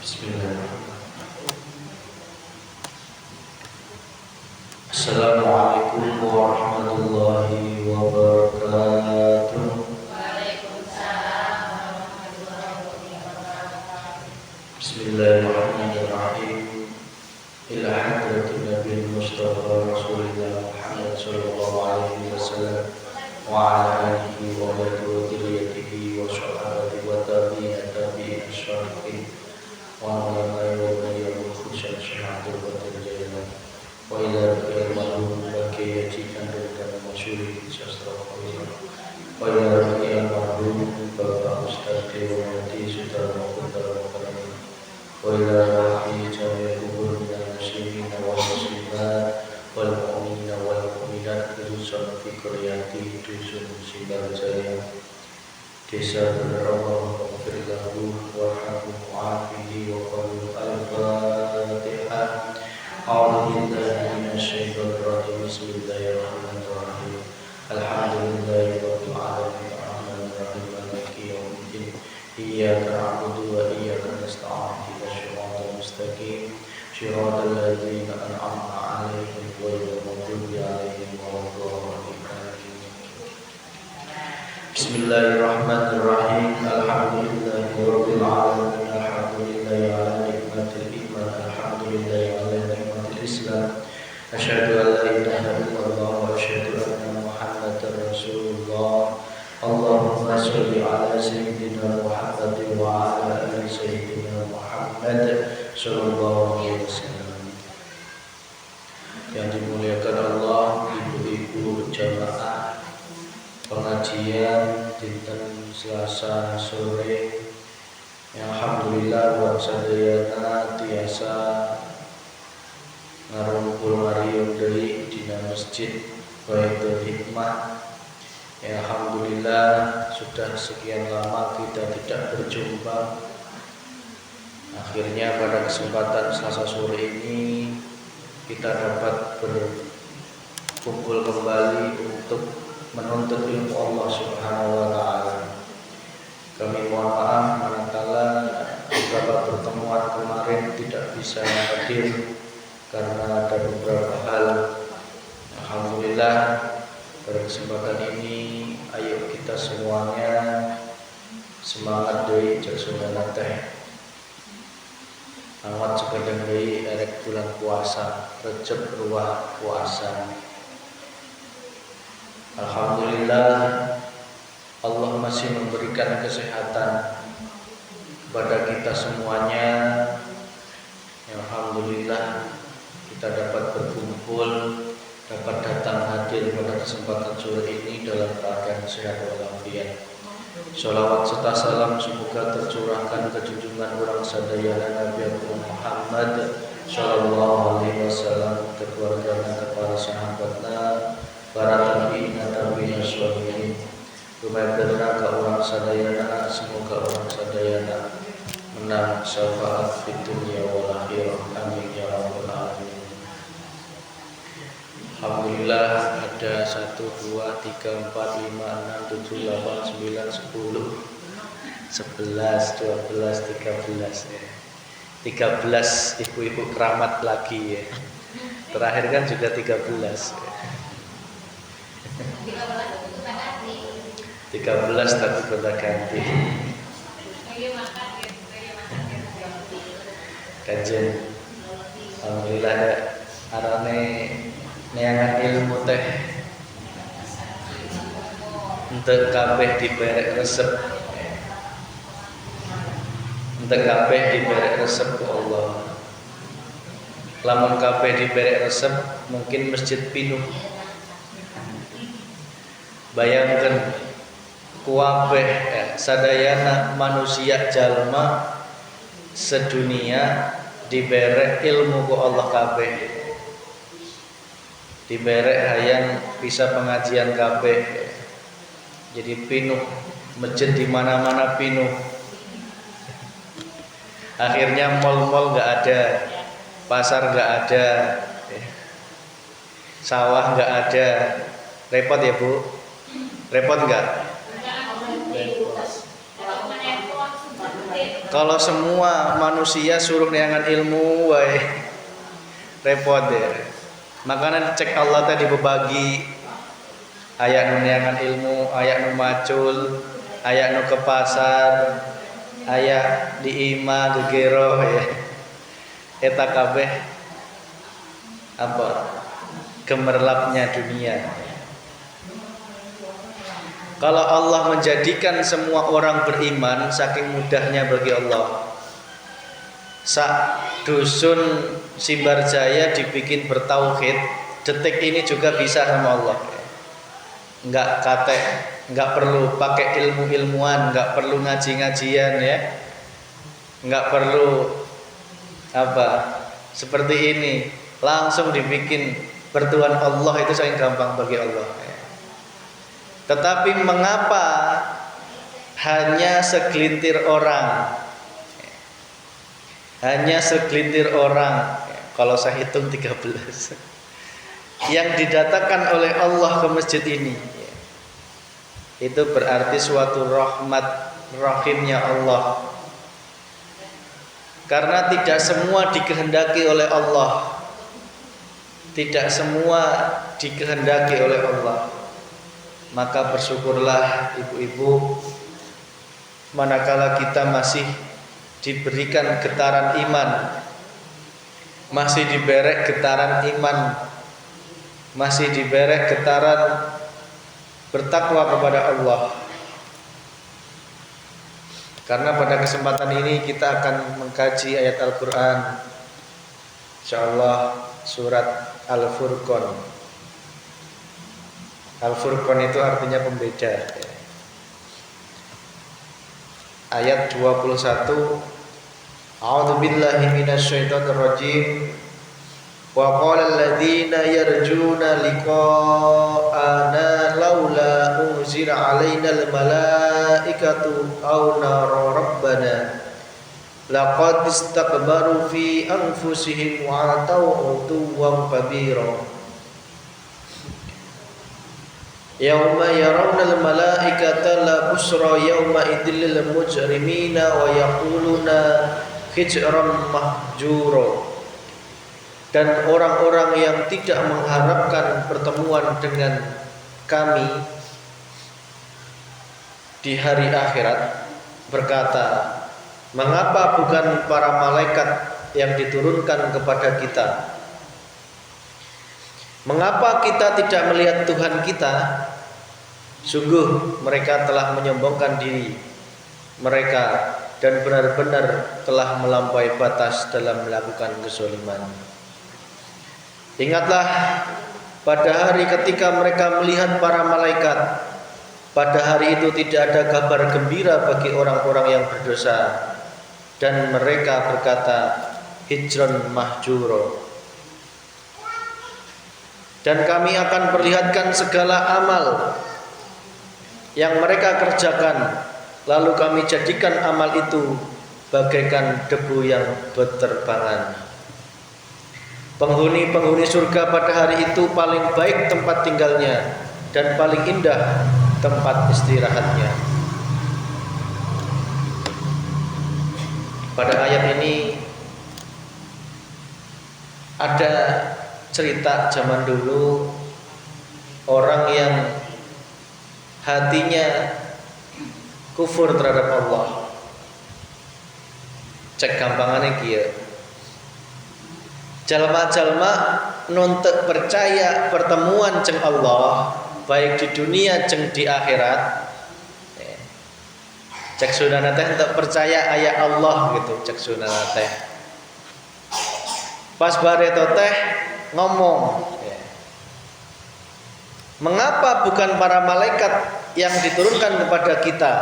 Bismillahirrahmanirrahim. Assalamualaikum warahmatullahi wabarakatuh. Waalaikumsalam warahmatullahi wabarakatuh. Bismillahirrahmanirrahim. Ila hadratin Nabi Mustafa Rasulullah Muhammad sallallahu alaihi wasallam wa ala alihi wa dhurriyyatihi wa sahbihi wa tabi'in syariqin wa ala alihi wa khusyal syahadatul qadir wa ila al-marhum baki yajikan dan masyuri sastra wa ila al-marhum Bapak Ustaz Dewati Sudara Putra wa ila rahi jami'il kubur minal muslimin wal muslimat wal mu'minin wal mu'minat khususan fi qaryati dusun Sibarjaya Desa Benerawang Firlahu warhamu wa'afihi wa qalu al-fatihah. A'udzu billahi minasyaitonir rajim. Bismillahirrahmanirrahim. Alhamdulillahi rabbil alamin arrahmanir rahim maliki yaumiddin. Iyyaka na'budu wa iyyaka nasta'in ihdinas siratal mustaqim siratal ladzina an'amta 'alaihim ghairil maghdubi 'alaihim waladdallin. Bismillahirrahmanirrahim. Alhamdulillahi rabbil alamin. Alhamdulillahi 'ala nikmatil iman. Alhamdulillahi 'ala nikmatil islam. Asyhadu an la ilaha illallah wa asyhadu anna Muhammadar Rasulullah. Allahumma sholli 'ala sayyidina Muhammad wa 'ala ali sayyidina Muhammad sallallahu alaihi wasallam. Yang dimuliakan Allah, ibu-ibu jamaah pengajian dinten Selasa sore, alhamdulillah buat sadayana tiasa ngarumpul marium deui dina masjid Baitul Hikmah. Alhamdulillah sudah sekian lama kita tidak berjumpa. Akhirnya pada kesempatan Selasa sore ini kita dapat berkumpul kembali untuk menuntut ilmu Allah Subhanahu wa taala. Kami mohon maaf manakala beberapa pertemuan kemarin tidak bisa hadir karena ada beberapa hal. Alhamdulillah pada kesempatan ini ayo kita semuanya semangat deui cek saudara teh. Awat sekedeng deui erek bulan puasa, Recep ruah puasa. Alhamdulillah Allah masih memberikan kesehatan kepada kita semuanya. Alhamdulillah kita dapat berkumpul, dapat datang hadir pada kesempatan sore ini dalam keadaan sehat walafiat. Sholawat serta salam semoga tercurahkan ke junjungan orang sadayana Nabi Muhammad sallallahu alaihi wasallam, ke keluarganya, ke para sahabatnya, para tabi'in tabi'in sholihin, rumayatanna ka orang sadayana, semoga orang sadayana menang syafaat fid dunya wal akhirah. Amin ya rabbal alamin. Alhamdulillah ada 1 2 3 4 5 6 7 8 9 10 11 12 13 ibu-ibu keramat lagi ya. Terakhir kan juga 13 ya. 13 tapi gonta ganti. Kajian alhamdulillah ada arane neangan ilmu teh untuk kabeh diberek resep, untuk kabeh diberek resep ke Allah. Lamun kabeh diberek resep mungkin masjid pinuh. Bayangkan kuabeh sadayana manusia jalma sedunia diberek ilmu ku Allah kabeh, diberek hayang bisa pengajian kabeh, jadi pinuh masjid di mana-mana pinuh. Akhirnya mal-mal nggak ada, pasar nggak ada, sawah nggak ada. Repot ya Bu? Repot nggak? Kalau semua manusia suruh neangan ilmu, wae repot ya. Makanya cek Allah tadi berbagi ayak nu neangan ilmu, ayak nu macul, ayak nu ke pasar, ayak di ima gegero ya. Eta kabeh apa? Gemerlapnya dunia. Kalau Allah menjadikan semua orang beriman, saking mudahnya bagi Allah. Sak dusun Simbarjaya dibikin bertauhid, detik ini juga bisa sama Allah. Enggak kate, enggak perlu pakai ilmu-ilmuan, enggak perlu ngaji-ngajian ya. Enggak perlu apa? Seperti ini, langsung dibikin bertuhan Allah itu sangat gampang bagi Allah. Tetapi mengapa hanya segelintir orang? Hanya segelintir orang, kalau saya hitung 13 yang didatangkan oleh Allah ke masjid ini. Itu berarti suatu rahmat rahimnya Allah. Karena tidak semua dikehendaki oleh Allah. Tidak semua dikehendaki oleh Allah. Maka bersyukurlah ibu-ibu, manakala kita masih diberikan getaran iman, masih diberek getaran iman, masih diberek getaran bertakwa kepada Allah. Karena pada kesempatan ini kita akan mengkaji ayat Al-Quran, insyaallah surat Al-Furqan. Al-Furqan itu artinya pembeda. Ayat 21. A'udzu billahi minasyaitonir rajim. Wa qala alladziina yarjuna liqa'ana laula unzila 'alainal malaa'ikatu aw nara rabbana laqad istakbaru fi anfusihim wa 'ataw 'utuwwan kabira. Yauma yarawnal malaikata la busra yauma idil lil mujrimina wa yaquluna hijran mahjura. Dan orang-orang yang tidak mengharapkan pertemuan dengan kami di hari akhirat berkata, mengapa bukan para malaikat yang diturunkan kepada kita? Mengapa kita tidak melihat Tuhan kita? Sungguh mereka telah menyombongkan diri mereka dan benar-benar telah melampaui batas dalam melakukan kezaliman. Ingatlah pada hari ketika mereka melihat para malaikat. Pada hari itu tidak ada kabar gembira bagi orang-orang yang berdosa, dan mereka berkata, hijran mahjuro. Dan kami akan perlihatkan segala amal yang mereka kerjakan, lalu kami jadikan amal itu bagaikan debu yang berterbangan. Penghuni-penghuni surga pada hari itu paling baik tempat tinggalnya dan paling indah tempat istirahatnya. Pada ayat ini ada cerita zaman dulu orang yang hatinya kufur terhadap Allah. Cek gampangannya kia. Jalma-jalma nontek percaya pertemuan ceng Allah, baik di dunia ceng di akhirat. Cek sunana teh untuk percaya ayat Allah gitu, cek sunana teh. Pas bareto teh ngomong, mengapa bukan para malaikat yang diturunkan kepada kita?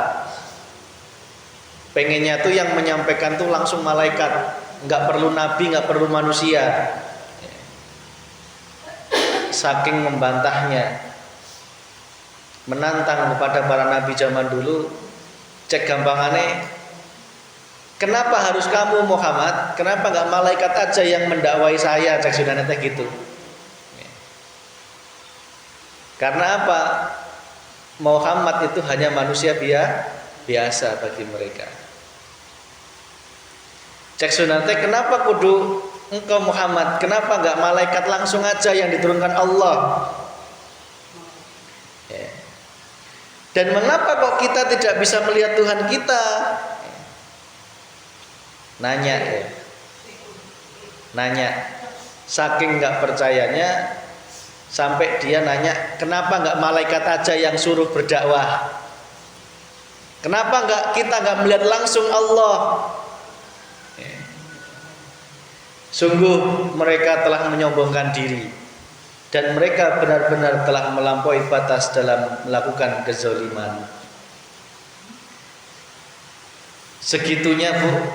Pengennya tuh yang menyampaikan tuh langsung malaikat, nggak perlu nabi, nggak perlu manusia. Saking membantahnya, menantang kepada para nabi zaman dulu. Cek gampangannya, kenapa harus kamu Muhammad? Kenapa nggak malaikat aja yang mendakwai saya? Cek sudah nanti gitu. Karena apa? Muhammad itu hanya manusia biasa bagi mereka. Cek sunate kenapa kudu engkau Muhammad? Kenapa enggak malaikat langsung aja yang diturunkan Allah? Ya. Dan mengapa kok kita tidak bisa melihat Tuhan kita? Nanya ya. Nanya. Saking enggak percayanya sampai dia nanya, kenapa enggak malaikat aja yang suruh berdakwah? Kenapa kita enggak melihat langsung Allah? Sungguh mereka telah menyombongkan diri dan mereka benar-benar telah melampaui batas dalam melakukan kezaliman. Segitunya Bu,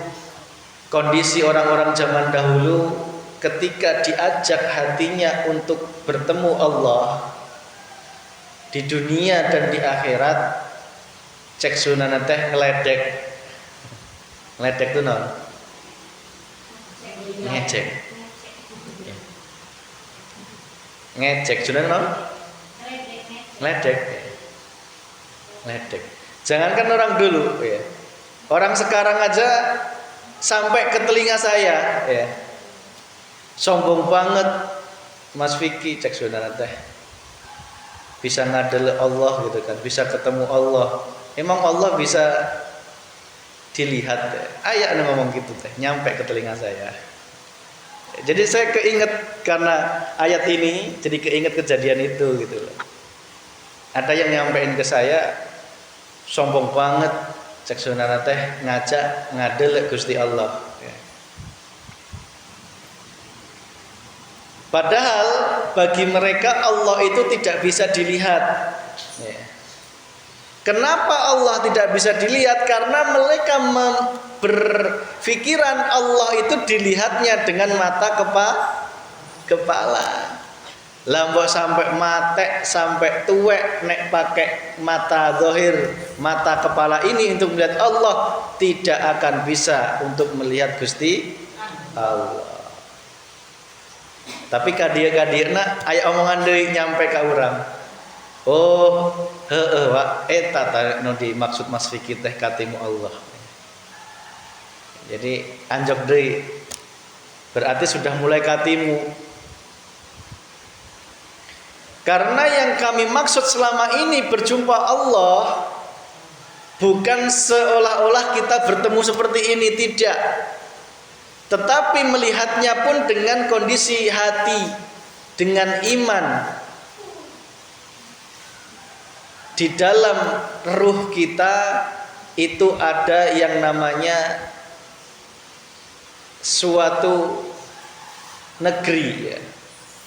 kondisi orang-orang zaman dahulu ketika diajak hatinya untuk bertemu Allah di dunia dan di akhirat, cek sunana teh ngeledek. Ngeledek itu non? Ngecek. Ngecek sunana non? Ngeledek. Ngeledek. Jangankan orang dulu ya. Orang sekarang aja sampai ke telinga saya ya. Sombong banget Mas Vicky, cek saudara teh. Bisa ngadel Allah gitu kan, bisa ketemu Allah. Emang Allah bisa dilihat ya? Ayah ngomong gitu teh, nyampe ke telinga saya. Jadi saya keinget karena ayat ini, jadi keinget kejadian itu gitu loh. Ada yang nyampein ke saya, sombong banget, cek saudara teh ngajak ngadel Gusti Allah. Ya. Padahal bagi mereka Allah itu tidak bisa dilihat. Ya. Kenapa Allah tidak bisa dilihat? Karena mereka berpikiran Allah itu dilihatnya dengan mata kepala. Lambok sampai mate, sampai tuwek nek pakai mata zahir, mata kepala ini untuk melihat Allah, tidak akan bisa untuk melihat Gusti Allah. Tapi kadia nak aya omongan deui nyampe ka urang. Oh, heueuh wa eta ta nu dimaksud Mas Fikri teh katimu Allah. Jadi anjok deui. Berarti sudah mulai katimu. Karena yang kami maksud selama ini berjumpa Allah bukan seolah-olah kita bertemu seperti ini, tidak. Tetapi melihatnya pun dengan kondisi hati, dengan iman. Di dalam ruh kita itu ada yang namanya suatu negeri ya.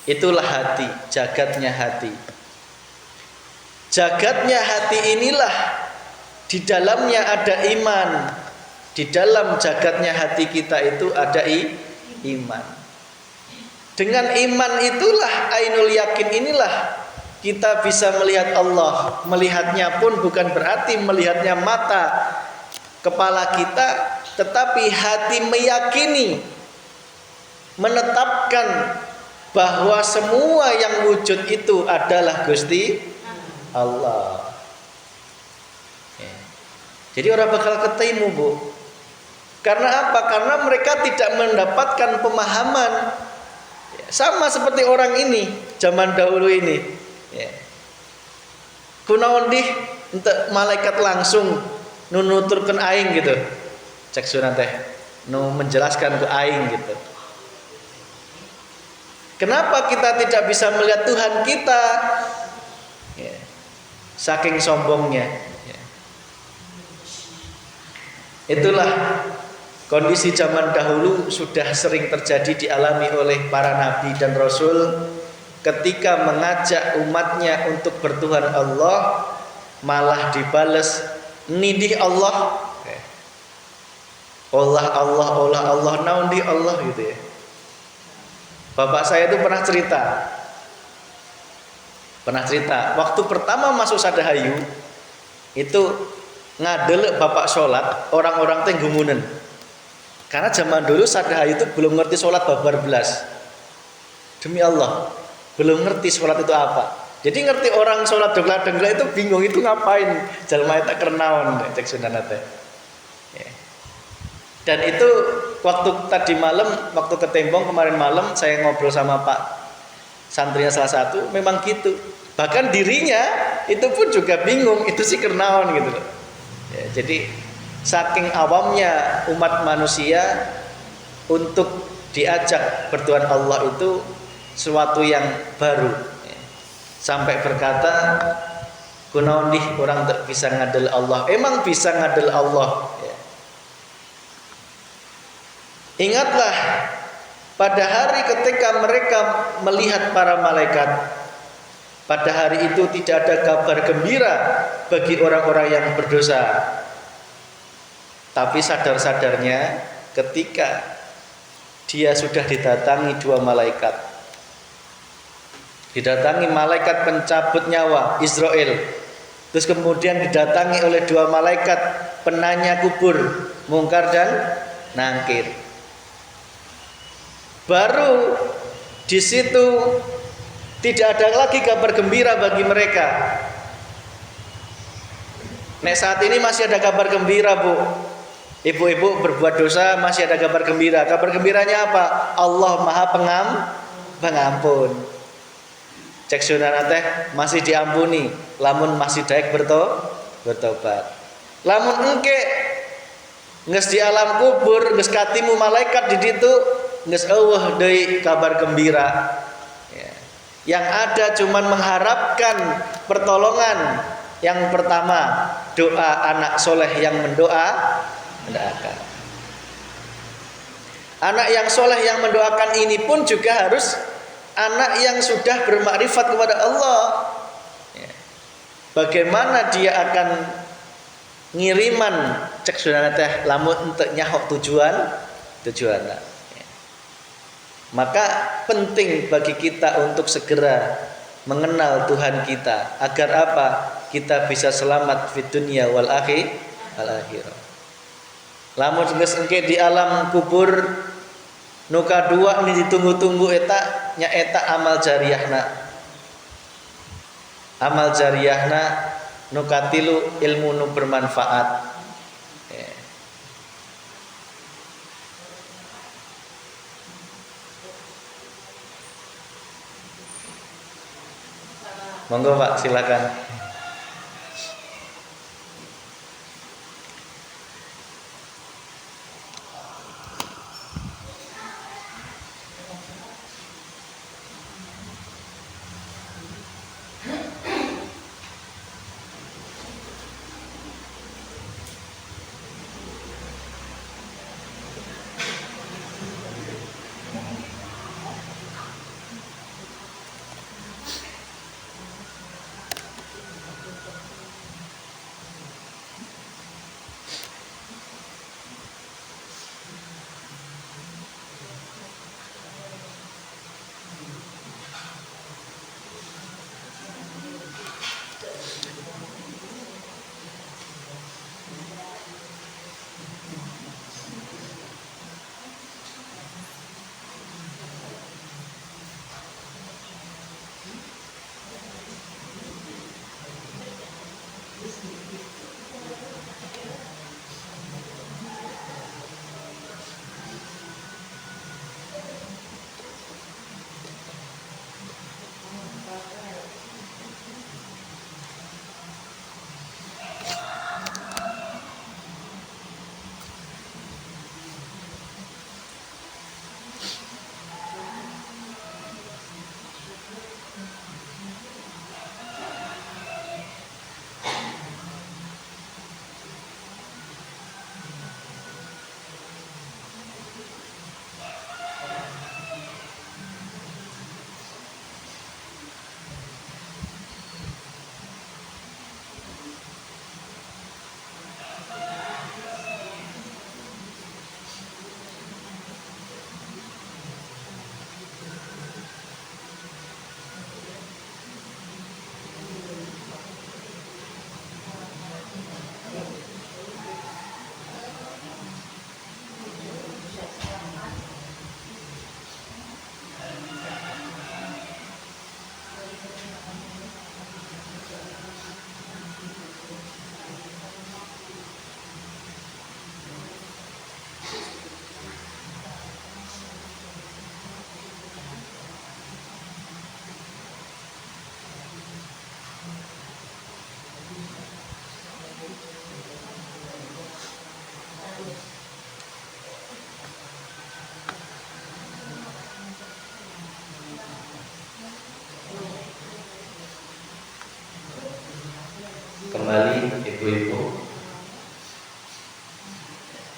Itulah hati, jagatnya hati. Jagatnya hati inilah di dalamnya ada iman. Di dalam jagatnya hati kita itu ada iman. Dengan iman itulah ainul yakin inilah kita bisa melihat Allah. Melihatnya pun bukan berarti melihatnya mata kepala kita, tetapi hati meyakini, menetapkan bahwa semua yang wujud itu adalah Gusti Allah. Ya. Jadi orang bakal ketemu Bu. Karena apa? Karena mereka tidak mendapatkan pemahaman. Ya, sama seperti orang ini zaman dahulu ini. Ya. Kunaon dih untuk malaikat langsung nuturkeun aing gitu. Cek sunat teh nu menjelaskan ke aing gitu. Kenapa kita tidak bisa melihat Tuhan kita? Ya. Saking sombongnya. Ya. Itulah kondisi zaman dahulu sudah sering terjadi dialami oleh para nabi dan rasul ketika mengajak umatnya untuk bertuhan Allah, malah dibales nidih Allah. Allah naon di Allah gitu ya. Bapak saya itu pernah cerita waktu pertama masuk Sadahayu itu ngadel bapak sholat, orang-orang teh gumunen. Karena zaman dulu Sadahayu itu belum ngerti sholat babar belas. Demi Allah, belum ngerti sholat itu apa. Jadi ngerti orang sholat dengkla-dengkla itu bingung itu ngapain. Jalma eta keur naon cek sunana teh. Dan itu waktu tadi malam, waktu ke Tembong kemarin malam saya ngobrol sama Pak santrinya salah satu, memang gitu. Bahkan dirinya itu pun juga bingung, itu sih kernaon gitu loh. Ya, jadi saking awamnya umat manusia untuk diajak bertuhan Allah itu sesuatu yang baru. Ya. Sampai berkata, kunaon nih orang tak bisa ngadel Allah. Emang bisa ngadel Allah. Ya. Ingatlah pada hari ketika mereka melihat para malaikat. Pada hari itu tidak ada kabar gembira bagi orang-orang yang berdosa. Tapi sadar-sadarnya ketika dia sudah didatangi dua malaikat. Didatangi malaikat pencabut nyawa Israel. Terus kemudian didatangi oleh dua malaikat penanya kubur Mungkar dan Nangkir. Baru di situ tidak ada lagi kabar gembira bagi mereka. Nek saat ini masih ada kabar gembira, Bu. Ibu-ibu berbuat dosa masih ada kabar gembira. Kabar gembiranya apa? Allah Maha Pengampun. Cek sunana teh masih diampuni, lamun masih daek bertobat. Lamun engke geus di alam kubur, geus katimu malaikat di ditu, geus eueuh deui kabar gembira. Ya. Yang ada cuman mengharapkan pertolongan. Yang pertama, doa anak soleh yang mendoakan. Anak yang soleh yang mendoakan ini pun juga harus anak yang sudah bermakrifat kepada Allah. Ya. Bagaimana dia akan ngiriman cek sunana teh lamun untuk nyahok tujuan. Ya. Maka penting bagi kita untuk segera mengenal Tuhan kita agar apa? Kita bisa selamat di dunia wal akhirah. Lamun geus engke di alam kubur nu kadua ini ditunggu-tunggu eta nyaeta amal jariyahna. Amal jariyahna nu katilu ilmu nu bermanfaat. Ya. Monggo Pak, silakan.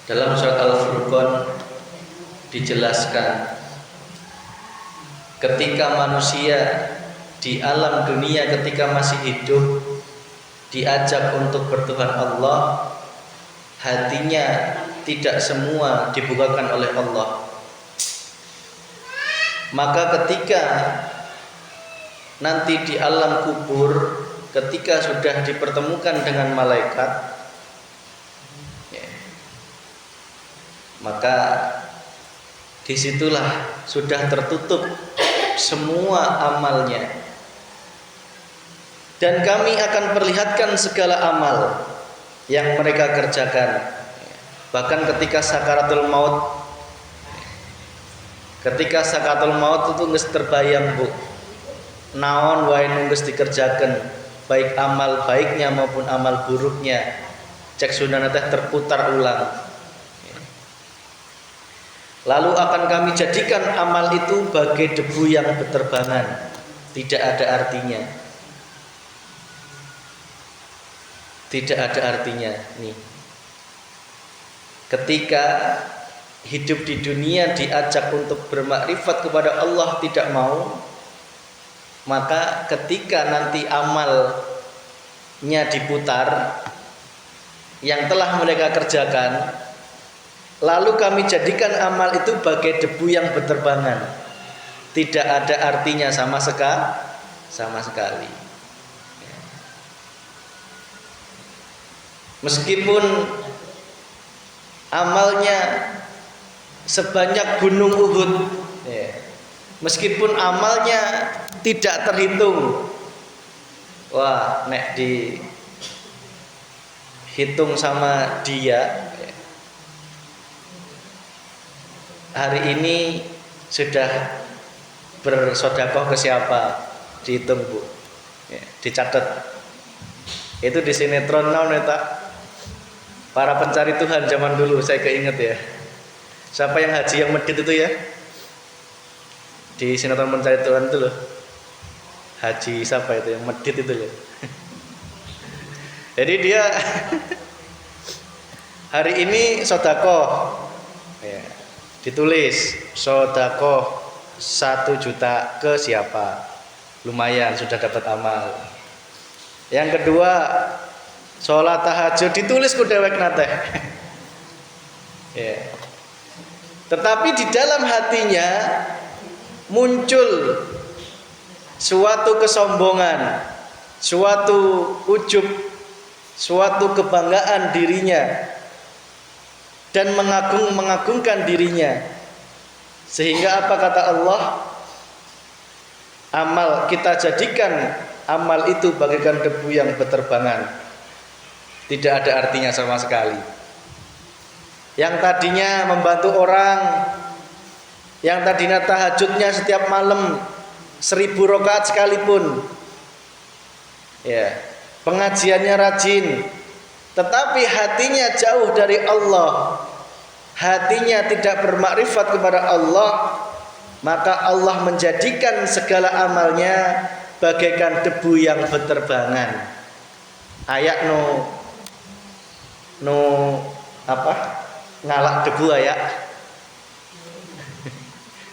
Dalam surat Al-Furqan dijelaskan ketika manusia di alam dunia ketika masih hidup diajak untuk bertuhan Allah, hatinya tidak semua dibukakan oleh Allah. Maka ketika nanti di alam kubur, ketika sudah dipertemukan dengan malaikat, maka disitulah sudah tertutup semua amalnya, dan kami akan perlihatkan segala amal yang mereka kerjakan. Bahkan ketika sakaratul maut, itu geus terbayang bu, naon wae nu geus dikerjakan, baik amal baiknya maupun amal buruknya, cek sunana teh terputar ulang. Lalu akan kami jadikan amal itu bagai debu yang berterbangan, tidak ada artinya. Tidak ada artinya nih. Ketika hidup di dunia diajak untuk bermakrifat kepada Allah tidak mau, maka ketika nanti amalnya diputar yang telah mereka kerjakan, lalu kami jadikan amal itu bagai debu yang berterbangan, tidak ada artinya sama sekali. Meskipun amalnya sebanyak gunung Uhud, meskipun amalnya tidak terhitung, wah nek dihitung sama dia, hari ini sudah bersedekah ke siapa, dihitung bu, dicatat. Itu di sinetron naon eta, para pencari Tuhan zaman dulu, saya keinget ya. Siapa yang haji yang medit itu ya, di sinetron pencari Tuhan itu loh, haji siapa itu yang medit itu loh. Jadi dia hari ini sedekah, ditulis sedekah 1 juta ke siapa, lumayan sudah dapat amal. Yang kedua, sholat tahajud, ditulis ku dewek nate. Tetapi di dalam hatinya muncul suatu kesombongan, suatu ujub, suatu kebanggaan dirinya, dan mengagungkan dirinya. Sehingga apa kata Allah? Amal kita jadikan amal itu bagaikan debu yang berterbangan, tidak ada artinya sama sekali. Yang tadinya membantu orang, yang tadinya tahajudnya setiap malam 1000 rakaat sekalipun, pengajiannya rajin, tetapi hatinya jauh dari Allah, hatinya tidak bermakrifat kepada Allah, maka Allah menjadikan segala amalnya bagaikan debu yang berterbangan. Ayak no apa? Ngalak debu ayak.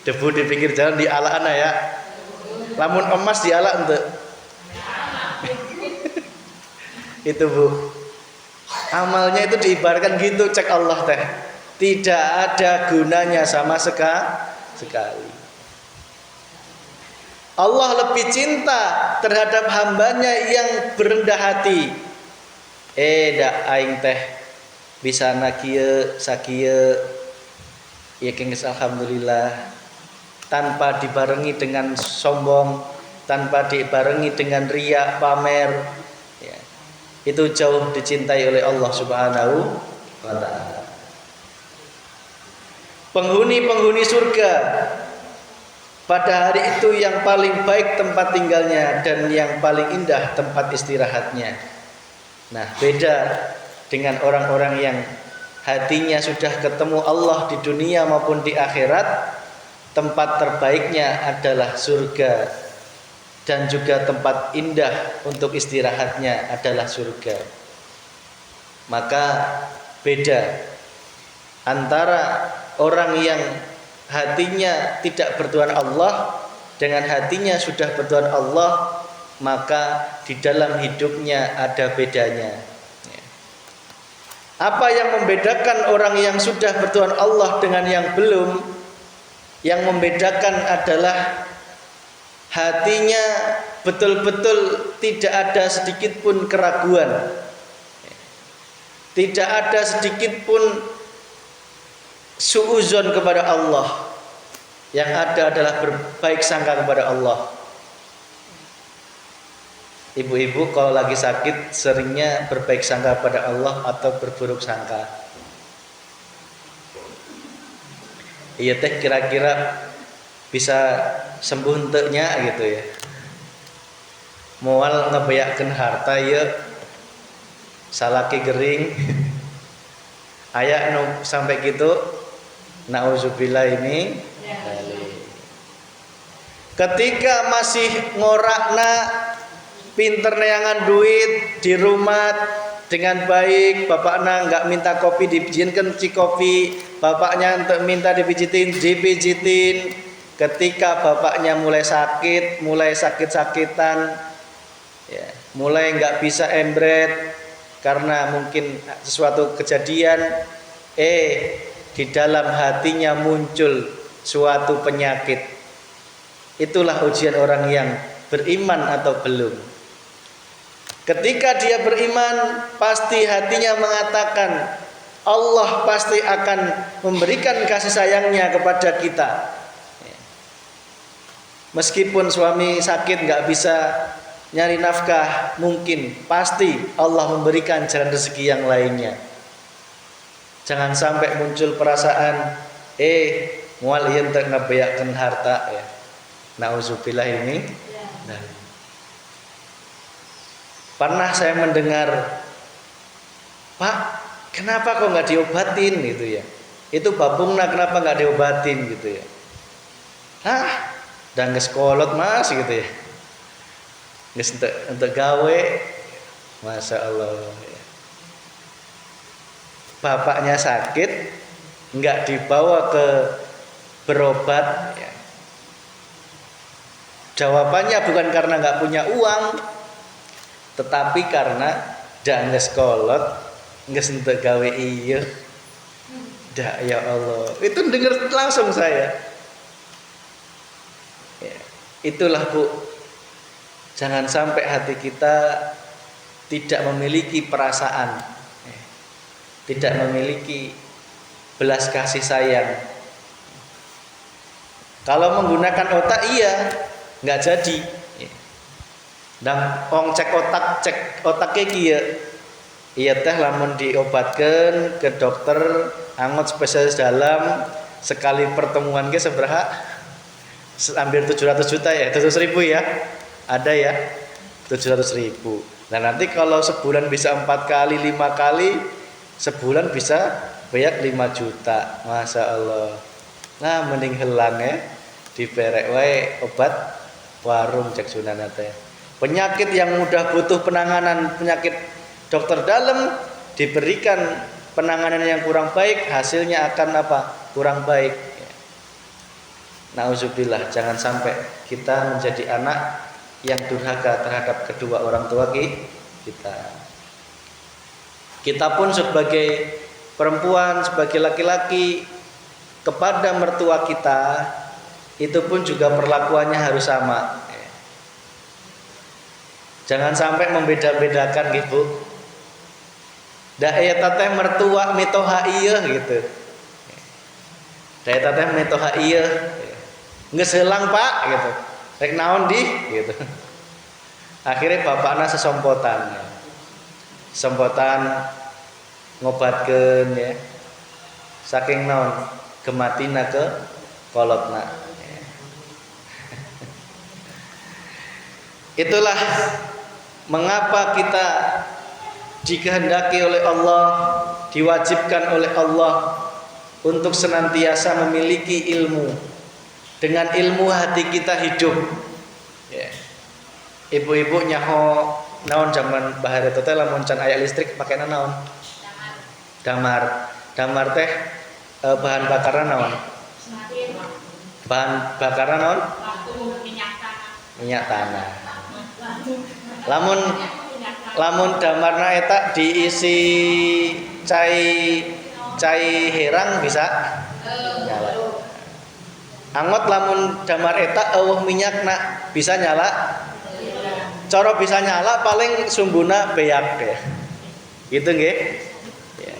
Debu di pinggir jalan dialakan ayak. Lamun emas dialak ente. Itu bu. Amalnya itu diibaratkan gitu, cek Allah teh. Tidak ada gunanya sama sekali. Allah lebih cinta terhadap hambanya yang berendah hati. Dak aing teh bisa kieu sakieu, ya geus alhamdulillah, tanpa dibarengi dengan sombong, tanpa dibarengi dengan riya pamer, itu jauh dicintai oleh Allah Subhanahu wa ta'ala. Penghuni surga pada hari itu yang paling baik tempat tinggalnya dan yang paling indah tempat istirahatnya. Nah, beda dengan orang-orang yang hatinya sudah ketemu Allah di dunia maupun di akhirat, tempat terbaiknya adalah surga, dan juga tempat indah untuk istirahatnya adalah surga. Maka beda antara orang yang hatinya tidak bertuhan Allah dengan hatinya sudah bertuhan Allah, maka di dalam hidupnya ada bedanya. Apa yang membedakan orang yang sudah bertuhan Allah dengan yang belum? Yang membedakan adalah hatinya betul-betul tidak ada sedikit pun keraguan, tidak ada sedikit pun suuzon kepada Allah. Yang ada adalah berbaik sangka kepada Allah. Ibu-ibu kalau lagi sakit seringnya berbaik sangka pada Allah atau berburuk sangka? Iya teh, kira-kira bisa sembuh enteknya gitu ya. Moal ngebayakkeun harta ya salaki gering. Aya nu sampai gitu. Nauzubillah ini. Ketika masih ngorakna pinter neangan duit di rumah dengan baik, bapaknya nggak minta kopi dibijitin kopi, bapaknya untuk minta dipijitin dipijitin. Ketika bapaknya mulai sakit-sakitan, ya, mulai nggak bisa embret karena mungkin sesuatu kejadian, di dalam hatinya muncul suatu penyakit. Itulah ujian orang yang beriman atau belum. Ketika dia beriman, pasti hatinya mengatakan Allah pasti akan memberikan kasih sayangnya kepada kita. Meskipun suami sakit nggak bisa nyari nafkah, mungkin pasti Allah memberikan jalan rezeki yang lainnya. Jangan sampai muncul perasaan mual ieu teu ngabeyakeun harta ya. Nauzubillah ini. Nah. Pernah saya mendengar, Pak, kenapa kok nggak diobatin gitu ya? Itu babungna kenapa nggak diobatin gitu ya? Dan ngeskolot mas gitu ya. Nges untuk gawe, masya Allah. Bapaknya sakit, nggak dibawa ke berobat. Ya. Jawabannya bukan karena nggak punya uang, tetapi karena dak ngeskolot, ngesentek gawe iya. Dak ya Allah. Itu dengar langsung saya. Ya, itulah Bu. Jangan sampai hati kita tidak memiliki perasaan, tidak memiliki belas kasih sayang. Kalau menggunakan otak iya, nggak jadi. Dan ong cek otaknya kia, iya teh lamun diobatkan ke dokter angot spesialis dalam sekali pertemuan ke seberapa? Hampir 700 juta ya, 700.000 ya, ada ya 700.000. Nah nanti kalau sebulan bisa 4 kali 5 kali, sebulan bisa bayar 5 juta, masya Allah. Nah mending helang ya, diperek wae obat warung cek sunana teh. Penyakit yang mudah butuh penanganan, penyakit dokter dalam diberikan penanganan yang kurang baik, hasilnya akan apa? Kurang baik. Nauzubillah, jangan sampai kita menjadi anak yang durhaka terhadap kedua orang tua kita. Kita pun sebagai perempuan, sebagai laki-laki kepada mertua kita itu pun juga perlakuannya harus sama. Jangan sampai membeda-bedakan gitu. Da aya teteh mertua mitoha ieu gitu. Da aya teteh mitoha ieu. Geus heulang Pak gitu. Rek naon di gitu. Akhirnya bapakna sesompotan. Sempotan ngobatkeun ya. Saking naon gematina ke kolotna. Itulah mengapa kita dikehendaki oleh Allah, diwajibkan oleh Allah untuk senantiasa memiliki ilmu. Dengan ilmu hati kita hidup. Ya. Ibu-ibu nyaho naon zaman bahare teh lamun can aya listrik pakena naon? Damar. Damar teh bahan bakaran naon? Bahan bakaran naon? Minyak tanah. Lamun damarna eta diisi cai herang bisa nyala. Angot lamun damar eta eueuh minyakna bisa nyala. Cara bisa nyala paling sumbuna beak deh. Gitu nggih? Ya.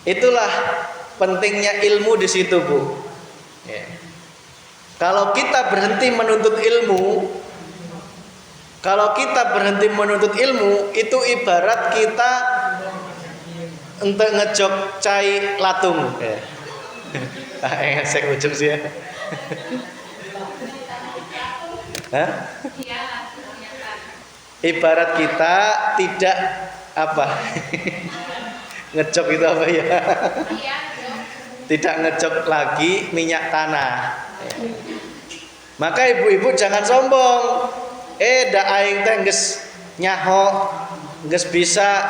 Itulah pentingnya ilmu di situ, Bu. Ya. Kalau kita berhenti menuntut ilmu, itu ibarat kita untuk ngejok cai latung. Ya. Saya ujung sih ya. Hah? Ibarat kita tidak apa? Ngejok itu apa ya? Tidak ngejok lagi minyak tanah. Maka ibu-ibu jangan sombong. Da aing teh geus nyaho, geus bisa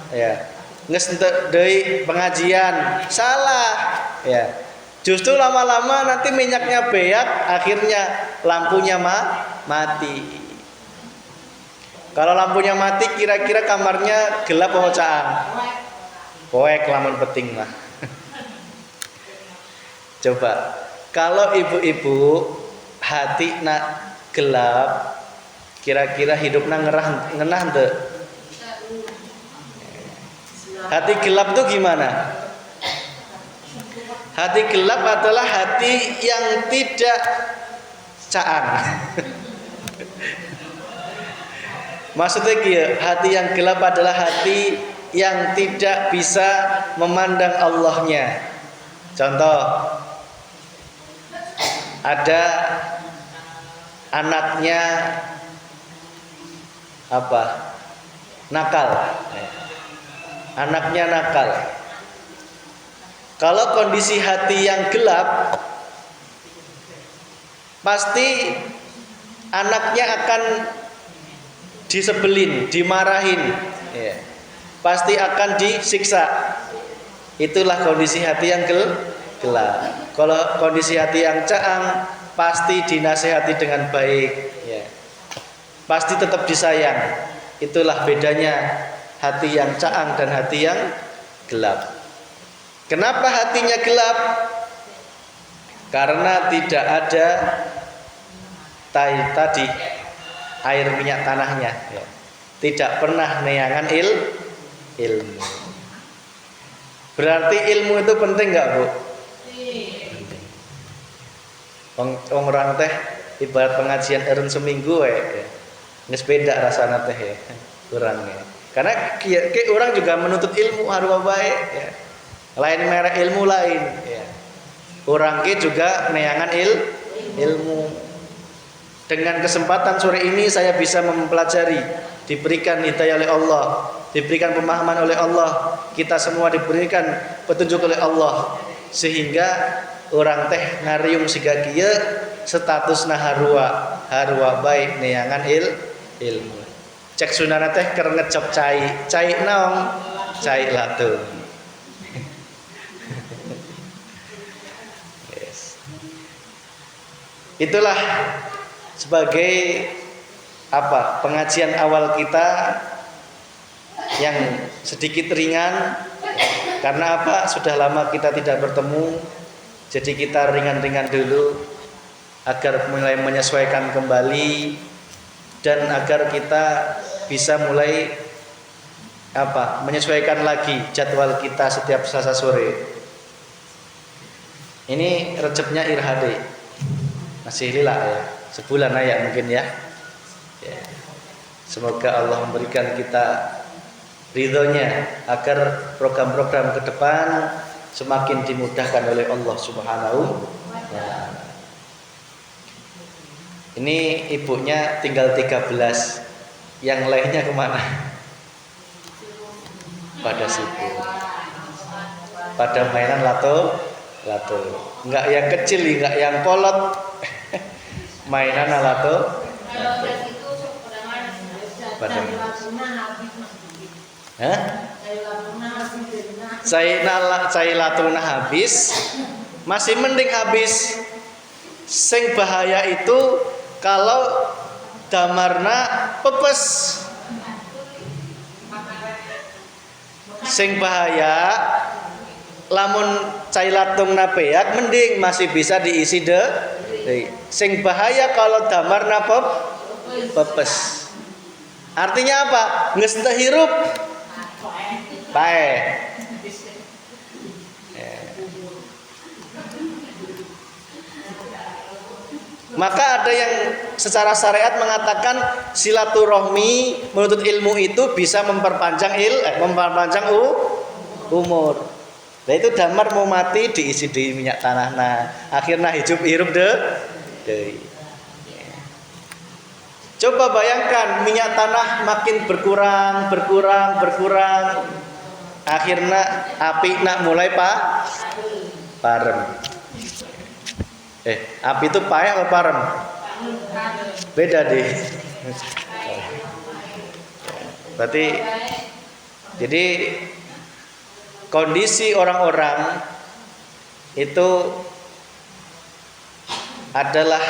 ya. Geus henteu deui pengajian. Salah ya. Justru lama-lama nanti minyaknya beak, akhirnya lampunya mati. Kalau lampunya mati, kira-kira kamarnya gelap apa caan? Poek lamun peting mah. Coba, kalau ibu-ibu hati nak gelap, kira-kira hidupnya ngenah henteu? Hati gelap tuh gimana? Hati gelap adalah hati yang tidak caan. Maksudnya hati yang gelap adalah hati yang tidak bisa memandang Allahnya. Contoh, ada anaknya apa? Nakal. Anaknya nakal. Kalau kondisi hati yang gelap, pasti anaknya akan disebelin, dimarahin, ya. Pasti akan disiksa. Itulah kondisi hati yang gelap. Kalau kondisi hati yang caang, pasti dinasehati dengan baik, ya. Pasti tetap disayang. Itulah bedanya hati yang caang dan hati yang gelap. Kenapa hatinya gelap? Karena tidak ada tadi air minyak tanahnya, ya. Tidak pernah neangan ilmu. Berarti ilmu itu penting nggak, Bu? Orang teh ibarat pengajian eren seminggu ya. Nges beda rasana teh ya. Kurangnya. Karena orang juga menuntut ilmu harus baik ya. Lain merek ilmu lain ya. Orang juga neangan ilmu. Dengan kesempatan sore ini saya bisa mempelajari, diberikan hidayah oleh Allah, diberikan pemahaman oleh Allah, kita semua diberikan petunjuk oleh Allah, sehingga orang teh ngariung siga kieu statusna harua baik neangan ilmu. Cek sunana teh keur ngecop cai naon? Cai latung. Itulah sebagai apa? Pengajian awal kita yang sedikit ringan. Karena apa? Sudah lama kita tidak bertemu. Jadi kita ringan-ringan dulu agar mulai menyesuaikan kembali dan agar kita bisa mulai apa? Menyesuaikan lagi jadwal kita setiap Selasa sore. Ini recepnya Irhadi. Masih lila ya, sebulan aja mungkin ya. Semoga Allah memberikan kita ridhonya agar program-program ke depan semakin dimudahkan oleh Allah Subhanahu wa ta'ala. Ini ibunya tinggal 13, yang lainnya kemana? Pada sibuk, pada mainan lato. Enggak yang kecil, enggak yang kolot. Mainan lato. Pada. Hah? Cailatuna habis, masih mending habis. Sing bahaya itu kalau damarna pepes. Sing bahaya lamun cailatungna peak mending masih bisa diisi sing bahaya kalau damarna pepes. Artinya apa? Geus teu hirup pae. Maka ada yang secara syariat mengatakan silaturahmi menuntut ilmu itu bisa memperpanjang umur. Nah itu damar mau mati diisi di minyak tanah. Nah, akhirnya hirup deh. Coba bayangkan minyak tanah makin berkurang. Akhirnya api nak mulai parem. Api itu payah atau parem? Beda deh. Berarti jadi kondisi orang-orang itu adalah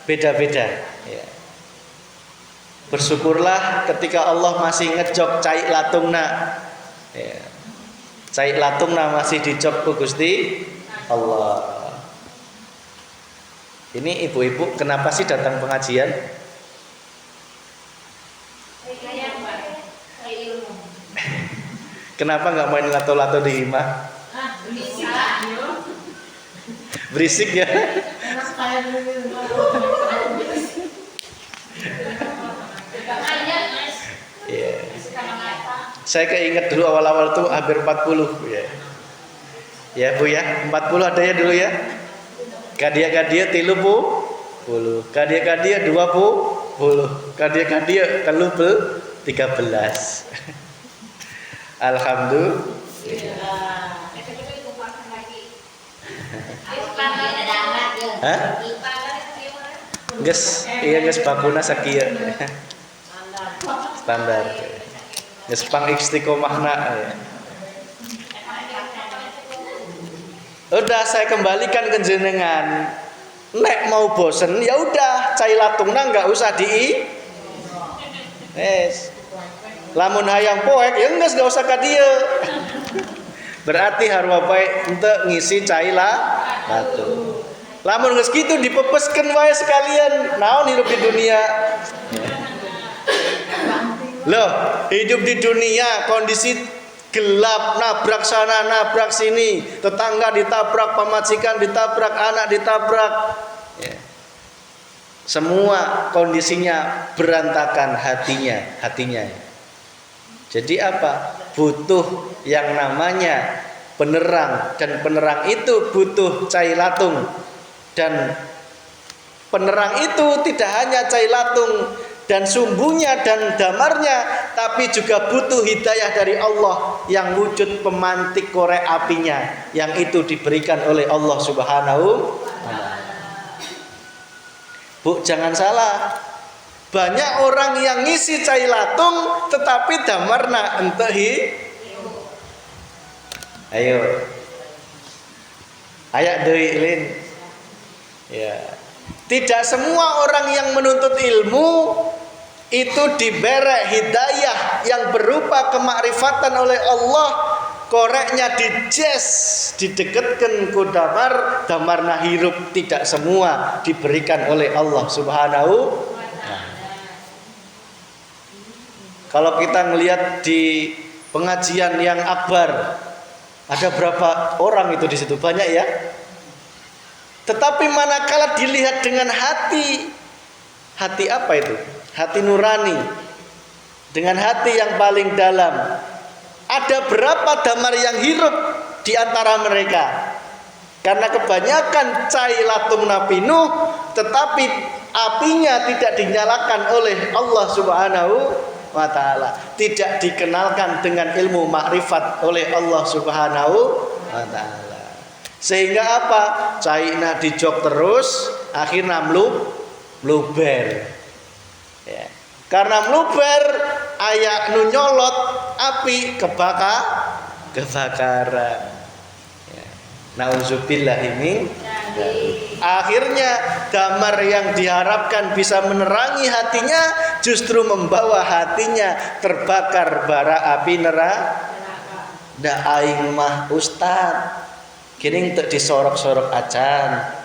beda-beda. Ya. Bersyukurlah ketika Allah masih ngejok cai latungna. Ya. Cai latungna masih dijok ku Gusti Allah. Ini ibu-ibu kenapa sih datang pengajian? Kenapa nggak main lato-lato di rumah? Berisik ya? Yeah. Saya keinget dulu awal-awal tuh hampir 40 ya. Ya Bu ya, 40 ada ya dulu ya. Kadia-kadia 30, kadia-kadia 20, kadia-kadia 13. Alhamdulillah. Hah? Geus bakuna sakieu. Standar. Geus pang istiqomahna ya. Udah saya kembalikan ke jenengan. Nek mau bosen ya udah cai latungna enggak usah lamun hayang poek ya enggak usah ka dieu. Berarti harwa bae henteu ngisi cai latung. Lamun geus kitu dipepeskeun wae sekalian. Naon hidup di dunia? Loh, hidup di dunia kondisi gelap, nabrak sana, nabrak sini, tetangga ditabrak, pemajikan ditabrak, anak ditabrak. Ya. Semua kondisinya berantakan hatinya. Jadi apa? Butuh yang namanya penerang, dan penerang itu butuh cai latung. Dan penerang itu tidak hanya cai latung dan sumbunya dan damarnya, tapi juga butuh hidayah dari Allah yang wujud pemantik korek apinya, yang itu diberikan oleh Allah Subhanahu wa ta'ala. Bu, jangan salah. Banyak orang yang ngisi cai latung tetapi damarna entehi. Ayo deui lin. Ya. Tidak semua orang yang menuntut ilmu itu diberi hidayah yang berupa kemakrifatan oleh Allah, koreknya dijes, didekatkan ku damarna hirup. Tidak semua diberikan oleh Allah Subhanahu wa ta'ala. Kalau kita melihat di pengajian yang akbar, ada berapa orang itu di situ? Banyak ya. Tetapi manakala dilihat dengan hati apa itu? Hati nurani, dengan hati yang paling dalam, ada berapa damar yang hirup di antara mereka? Karena kebanyakan cai latung napinuh, tetapi apinya tidak dinyalakan oleh Allah Subhanahu wa ta'ala, tidak dikenalkan dengan ilmu makrifat oleh Allah Subhanahu wa ta'ala. Sehingga apa? Caina dijok terus, akhirnya mluber. Ya. Karena mluber aya nu nyolot api, kebakaran. Ya. Nauzubillahi min dzalik. Akhirnya damar yang diharapkan bisa menerangi hatinya justru membawa hatinya terbakar bara api neraka. Da aing mah ustad, kini untuk disorok-sorok acan.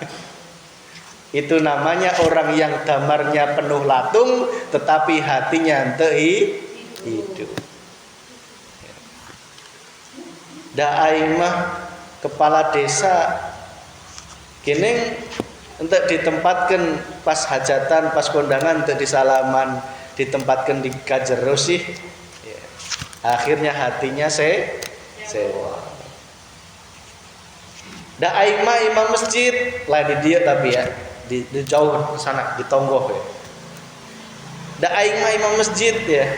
Itu namanya orang yang damarnya penuh latung tetapi hatinya henteu hidup. Da aing mah kepala desa kini untuk ditempatkan pas hajatan, pas kondangan untuk disalaman, ditempatkan di kajerosih. Ya. Akhirnya hatinya sewa. Da aing mah imam masjid lah di dia tapi ya di jauh sana di Tonggoh ya. Da aing mah imam masjid ya.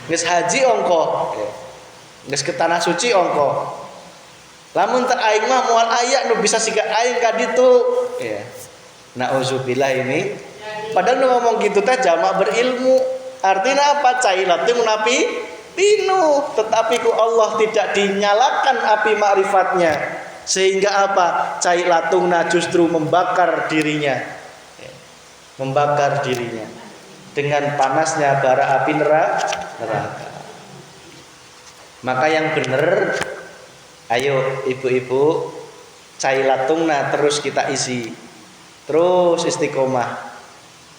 Geus haji ongko. Ya. Geus ke tanah suci ongko. Lamun teu aing mah moal aya nu bisa siga aing ka ditu. Ya. Nauzubillah ini. Padahal nu ngomong gitu teh jamak berilmu. Artinya apa? Cailatung napi pinu, tetapi ku Allah tidak dinyalakan api makrifatnya, sehingga apa? Cailatungna justru membakar dirinya, dengan panasnya bara api neraka. Maka yang benar, ayo ibu-ibu, cailatungna terus kita isi, terus istiqomah.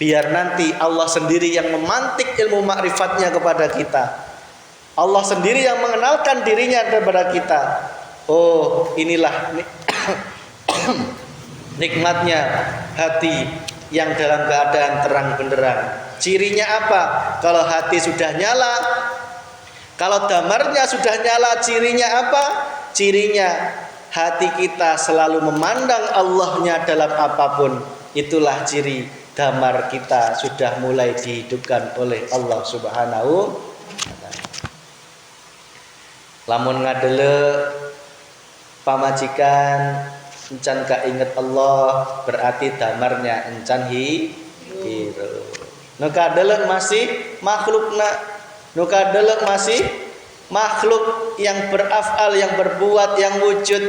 Biar nanti Allah sendiri yang memantik ilmu makrifatnya kepada kita. Allah sendiri yang mengenalkan dirinya kepada kita. Oh, inilah nikmatnya hati yang dalam keadaan terang benderang. Cirinya apa? Kalau hati sudah nyala, kalau damarnya sudah nyala, cirinya apa? Cirinya hati kita selalu memandang Allahnya dalam apapun. Itulah ciri damar kita sudah mulai dihidupkan oleh Allah Subhanahu wa ta'ala. Lamun ngadele pamajikan encan ka inget Allah, berarti damarnya encan hirup. Nu kadele masih makhlukna, nu kadele masih makhluk yang berafal, yang berbuat, yang wujud,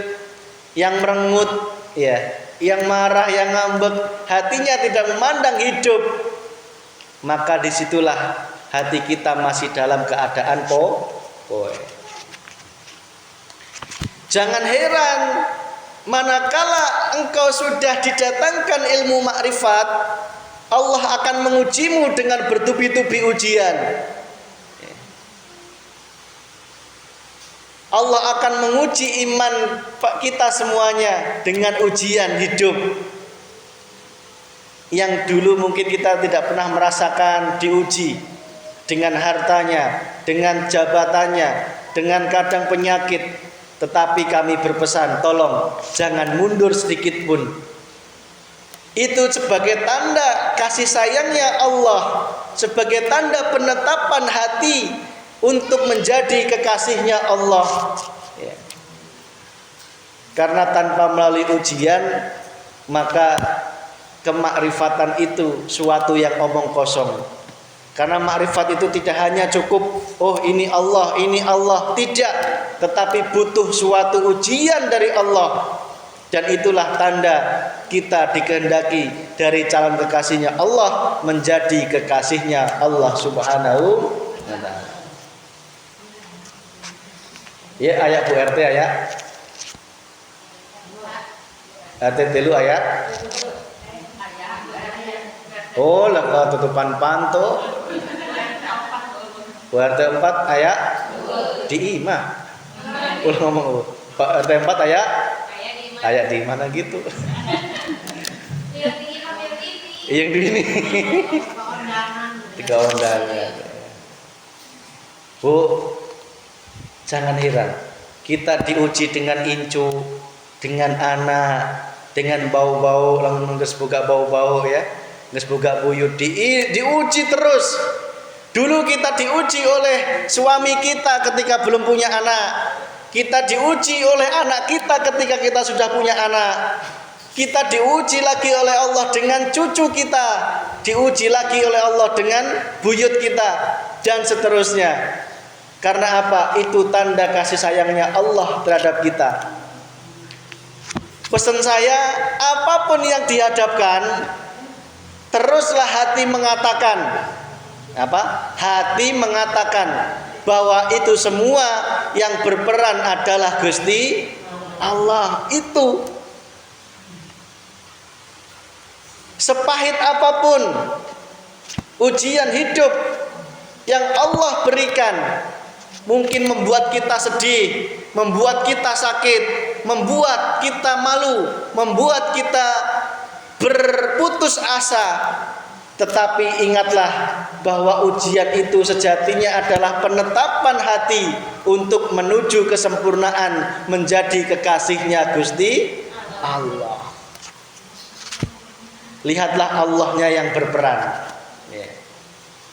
yang merengut, ya, yang marah, yang ngambek, hatinya tidak memandang hidup. Maka disitulah hati kita masih dalam keadaan poe. Jangan heran manakala engkau sudah didatangkan ilmu makrifat, Allah akan mengujimu dengan bertubi-tubi ujian. Allah akan menguji iman kita semuanya dengan ujian hidup. Yang dulu mungkin kita tidak pernah merasakan diuji dengan hartanya, dengan jabatannya, dengan kadang penyakit. Tetapi kami berpesan, tolong jangan mundur sedikit pun. Itu sebagai tanda kasih sayangnya Allah, sebagai tanda penetapan hati untuk menjadi kekasihnya Allah. Ya. Karena tanpa melalui ujian, maka kemakrifatan itu suatu yang omong kosong. Karena makrifat itu tidak hanya cukup, oh ini Allah, tidak. Tetapi butuh suatu ujian dari Allah. Dan itulah tanda kita dikehendaki dari calon kekasihnya Allah menjadi kekasihnya Allah Subhanahu wa ta'ala. Ya, ayat Bu RT ayat. RT telu ayat. Oh, lah tutupan panto. Bu RT 4 ayat di imah. Ulah ngomong Pak RT 4 ayat. Ayat di mana gitu? Yang di ini. 3 undangan. Bu, jangan heran. Kita diuji dengan incu, dengan anak, dengan bau-bau, langsung geus boga bau-bau ya. Geus boga buyut diuji terus. Dulu kita diuji oleh suami kita ketika belum punya anak. Kita diuji oleh anak kita ketika kita sudah punya anak. Kita diuji lagi oleh Allah dengan cucu kita. Diuji lagi oleh Allah dengan buyut kita. Dan seterusnya. Karena apa? Itu tanda kasih sayangnya Allah terhadap kita. Pesan saya, apapun yang dihadapkan, teruslah hati mengatakan apa? Hati mengatakan bahwa itu semua yang berperan adalah Gusti Allah. Itu sepahit apapun ujian hidup yang Allah berikan, mungkin membuat kita sedih, membuat kita sakit, membuat kita malu, membuat kita berputus asa. Tetapi ingatlah bahwa ujian itu sejatinya adalah penetapan hati untuk menuju kesempurnaan menjadi kekasihnya Gusti Allah. Lihatlah Allahnya yang berperan.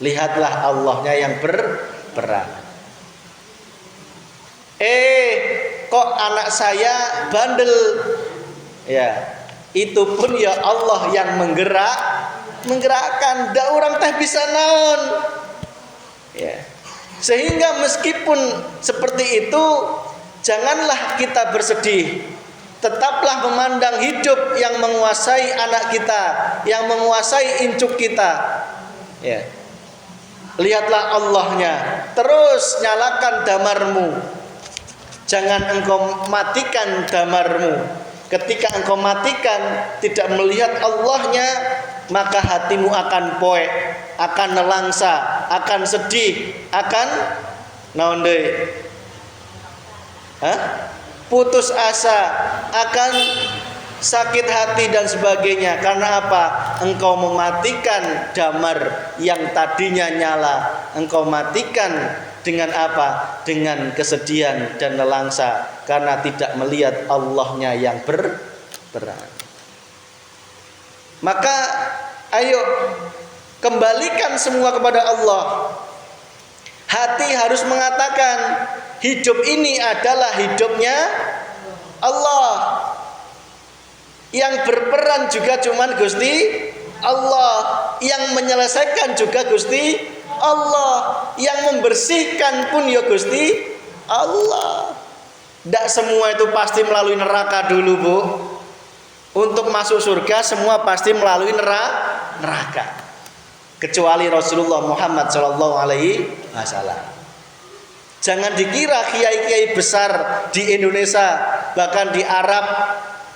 Lihatlah Allahnya yang berperan. Kok anak saya bandel? Ya, itu pun ya Allah yang menggerakkan. Da orang teh bisa naon. Ya. Sehingga meskipun seperti itu, janganlah kita bersedih. Tetaplah memandang hidup yang menguasai anak kita, yang menguasai incuk kita. Ya. Lihatlah Allahnya. Terus nyalakan damarmu. Jangan engkau matikan damarmu. Ketika engkau matikan, tidak melihat Allahnya, maka hatimu akan poek, akan nelangsa, akan sedih, akan naon deui? Putus asa, akan sakit hati dan sebagainya. Karena apa? Engkau mematikan damar yang tadinya nyala. Engkau matikan dengan apa? Dengan kesedihan dan nelangsa, karena tidak melihat Allahnya yang berperan. Maka ayo kembalikan semua kepada Allah. Hati harus mengatakan hidup ini adalah hidupnya Allah. Yang berperan juga cuman Gusti Allah. Yang menyelesaikan juga Gusti Allah. Yang membersihkan pun ya Gusti Allah. Tidak semua itu pasti melalui neraka dulu, Bu. Untuk masuk surga semua pasti melalui neraka. Kecuali Rasulullah Muhammad SAW. Jangan dikira kiai-kiai besar di Indonesia, bahkan di Arab,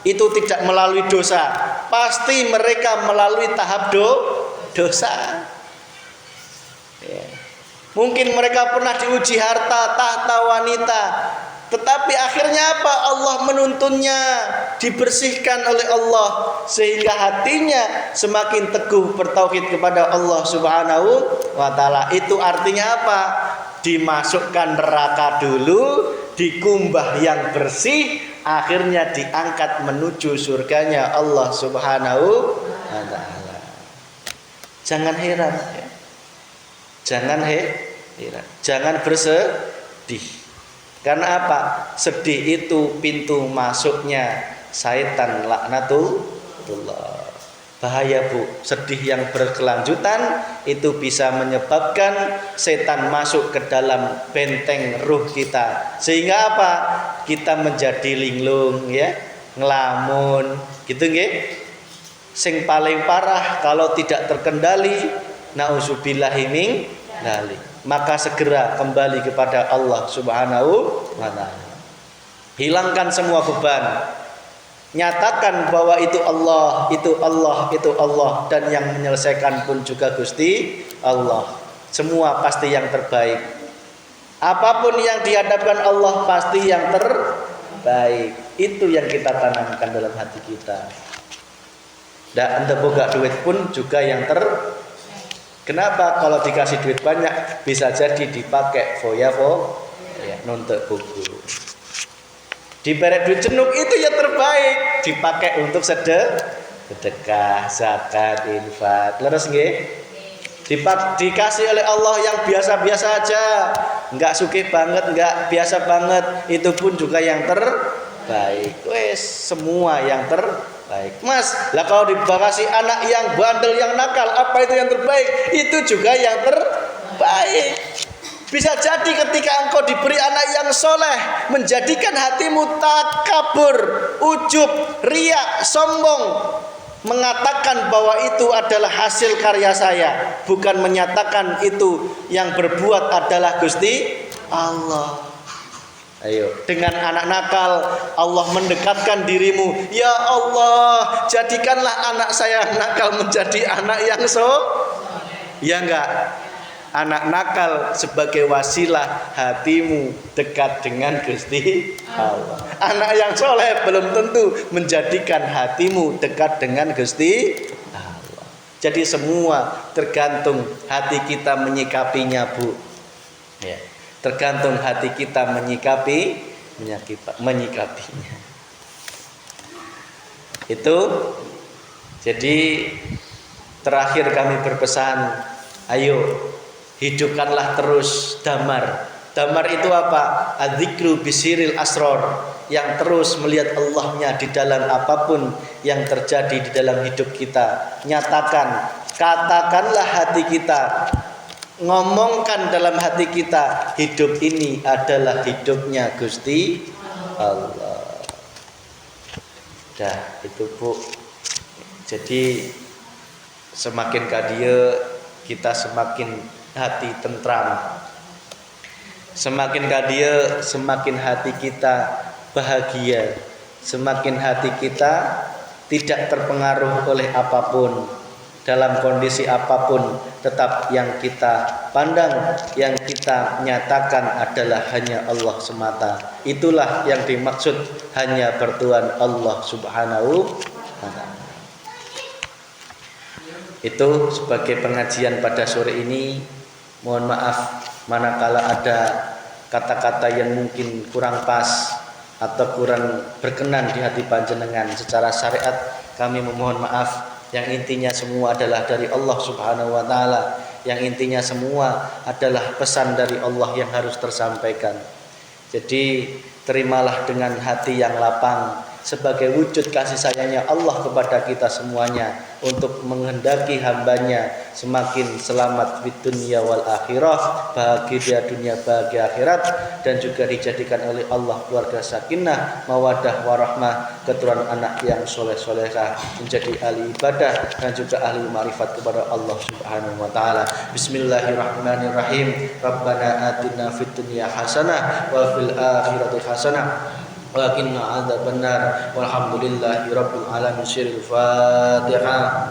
itu tidak melalui dosa. Pasti mereka melalui tahap dosa. Ya. Mungkin mereka pernah diuji harta, tahta, wanita, tetapi akhirnya apa? Allah menuntunnya, dibersihkan oleh Allah, sehingga hatinya semakin teguh bertauhid kepada Allah Subhanahu wa Ta'ala. Itu artinya apa? Dimasukkan neraka dulu, dikumbah yang bersih, akhirnya diangkat menuju surganya Allah Subhanahu wa Ta'ala. Jangan heran ya. Jangan heran. Jangan bersedih. Karena apa? Sedih itu pintu masuknya syaitan laknatullah. Bahaya, Bu. Sedih yang berkelanjutan itu bisa menyebabkan setan masuk ke dalam benteng ruh kita. Sehingga apa? Kita menjadi linglung ya, ngelamun, gitu nggih. Sing paling parah kalau tidak terkendali, nauzubillahi min dzalik. Maka segera kembali kepada Allah Subhanahu wa Ta'ala. Hilangkan semua beban. Nyatakan bahwa itu Allah, itu Allah, itu Allah, dan yang menyelesaikan pun juga Gusti Allah. Semua pasti yang terbaik. Apapun yang dihadapkan Allah pasti yang terbaik. Itu yang kita tanamkan dalam hati kita. Dan ente boga duit pun juga yang Kenapa? Kalau dikasih duit banyak bisa jadi dipakai ya, nonton buku. Diberi duit cenuk itu yang terbaik, dipakai untuk sedekah, zakat, infak. Leres nggih? Dikasih oleh Allah yang biasa-biasa aja, enggak sugih banget, enggak biasa banget, itu pun juga yang terbaik. Wes, semua yang terbaik. Mas, lah kalau dikasih anak yang bandel, yang nakal, apa itu yang terbaik? Itu juga yang terbaik. Bisa jadi ketika engkau diberi anak yang soleh, menjadikan hatimu takabur, ujub, riak, sombong, mengatakan bahwa itu adalah hasil karya saya, bukan menyatakan itu yang berbuat adalah Gusti Allah. Ayo, dengan anak nakal Allah mendekatkan dirimu. Ya Allah, jadikanlah anak saya nakal menjadi anak yang ya enggak? Anak nakal sebagai wasilah hatimu dekat dengan Gusti Allah. Anak yang soleh belum tentu menjadikan hatimu dekat dengan Gusti Allah. Jadi semua tergantung hati kita menyikapinya, Bu. Ya, tergantung hati kita menyikapinya. Itu jadi terakhir kami berpesan, ayo hidupkanlah terus damar. Damar itu apa? Adzikru bisiril asror, yang terus melihat Allahnya di dalam apapun yang terjadi di dalam hidup kita. Nyatakan, katakanlah hati kita, ngomongkan dalam hati kita, hidup ini adalah hidupnya Gusti Allah. Dah, itu Bu. Jadi semakin kadia kita semakin hati tentram, semakin kadia semakin hati kita bahagia, semakin hati kita tidak terpengaruh oleh apapun, dalam kondisi apapun tetap yang kita pandang, yang kita nyatakan adalah hanya Allah semata. Itulah yang dimaksud hanya bertuhan Allah Subhanahu wa ta'ala. Itu sebagai pengajian pada sore ini. Mohon maaf manakala ada kata-kata yang mungkin kurang pas atau kurang berkenan di hati panjenengan. Secara syariat kami memohon maaf. Yang intinya semua adalah dari Allah Subhanahu wa ta'ala. Yang intinya semua adalah pesan dari Allah yang harus tersampaikan. Jadi terimalah dengan hati yang lapang sebagai wujud kasih sayangnya Allah kepada kita semuanya, untuk menghendaki hambanya semakin selamat di dunia wal akhirah, bahagia dunia bahagia akhirat, dan juga dijadikan oleh Allah keluarga sakinah, mawadah warahmah, keturunan anak yang soleh-solehah, menjadi ahli ibadah dan juga ahli ma'rifat kepada Allah Subhanahu wa ta'ala. Bismillahirrahmanirrahim. Rabbana atina fid dunya hasanah wa fil akhirati hasanah wa qina adzabannar. Walhamdulillahi rabbil alamin. Syiril Fatihah.